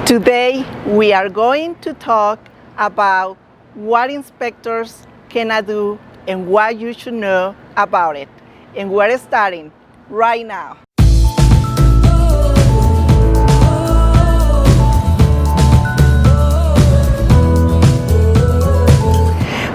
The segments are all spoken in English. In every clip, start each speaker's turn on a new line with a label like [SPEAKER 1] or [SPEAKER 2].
[SPEAKER 1] Today we are going to talk about what inspectors cannot do and what you should know about it. And we're starting right now.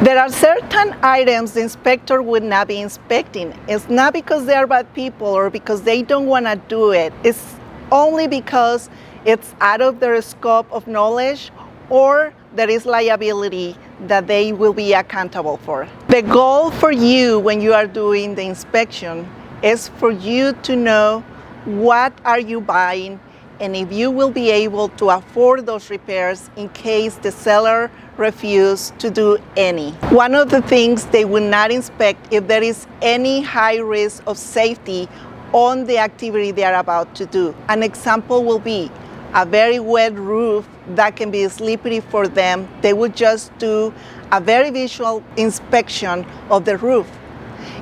[SPEAKER 1] There are certain items the inspector would not be inspecting. It's not because they are bad people or because they don't want to do it. It's only because it's out of their scope of knowledge or there is liability that they will be accountable for. The goal for you when you are doing the inspection is for you to know what are you buying and if you will be able to afford those repairs in case the seller refuses to do any. One of the things they will not inspect if there is any high risk of safety on the activity they are about to do. An example will be a very wet roof that can be slippery for them. They would just do a very visual inspection of the roof.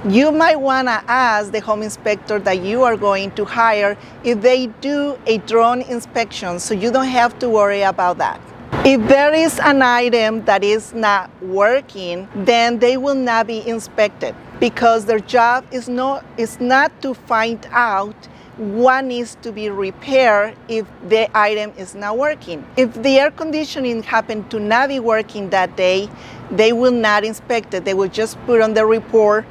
[SPEAKER 1] You might want to ask the home inspector that you are going to hire if they do a drone inspection so you don't have to worry about that. If there is an item that is not working, then they will not be inspected because their job is not to find out what needs to be repaired if the item is not working. If the air conditioning happened to not be working that day, they will not inspect it. They will just put on the report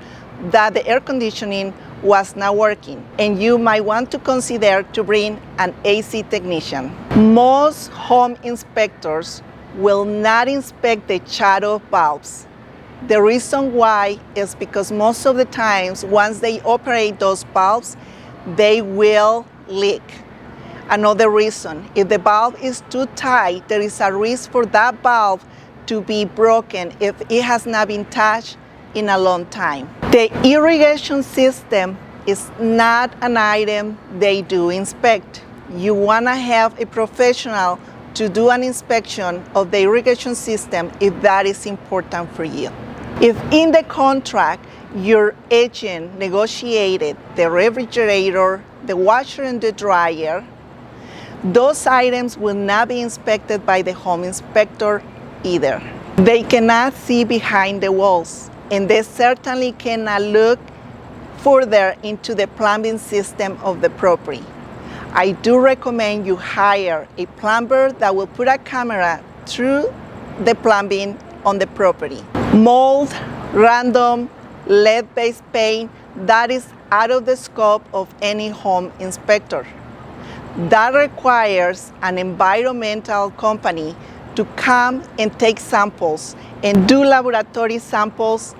[SPEAKER 1] that the air conditioning was not working. And you might want to consider to bring an AC technician. Most home inspectors will not inspect the shut-off valves. The reason why is because most of the times, once they operate those valves, they will leak. Another reason, if the valve is too tight, there is a risk for that valve to be broken if it has not been touched in a long time. The irrigation system is not an item they do inspect. You want to have a professional to do an inspection of the irrigation system if that is important for you. If in the contract your agent negotiated the refrigerator, the washer and the dryer, those items will not be inspected by the home inspector either. They cannot see behind the walls, and they certainly cannot look further into the plumbing system of the property. I do recommend you hire a plumber that will put a camera through the plumbing on the property. Mold, random, lead-based paint, that is out of the scope of any home inspector. That requires an environmental company to come and take samples and do laboratory samples,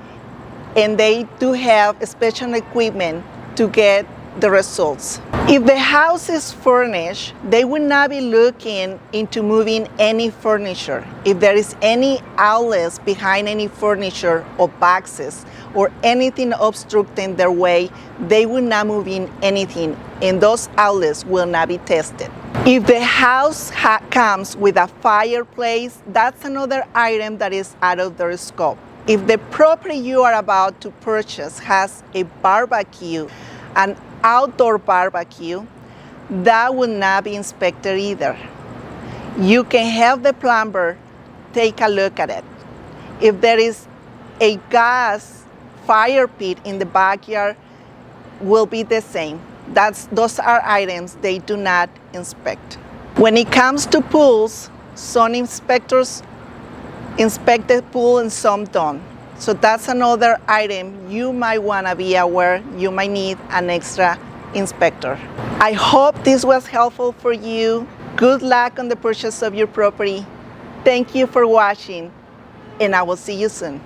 [SPEAKER 1] and they do have special equipment to get the results. If the house is furnished, they will not be looking into moving any furniture. If there is any outlets behind any furniture or boxes or anything obstructing their way, they will not move in anything, and those outlets will not be tested. If the house comes with a fireplace, that's another item that is out of their scope. If the property you are about to purchase has a barbecue, an outdoor barbecue, that will not be inspected either. You can have the plumber take a look at it. If there is a gas fire pit in the backyard, will be the same. Those are items they do not inspect. When it comes to pools, some inspectors inspect the pool and some don't. So that's another item you might want to be aware. You might need an extra inspector. I hope this was helpful for you. Good luck on the purchase of your property. Thank you for watching, and I will see you soon.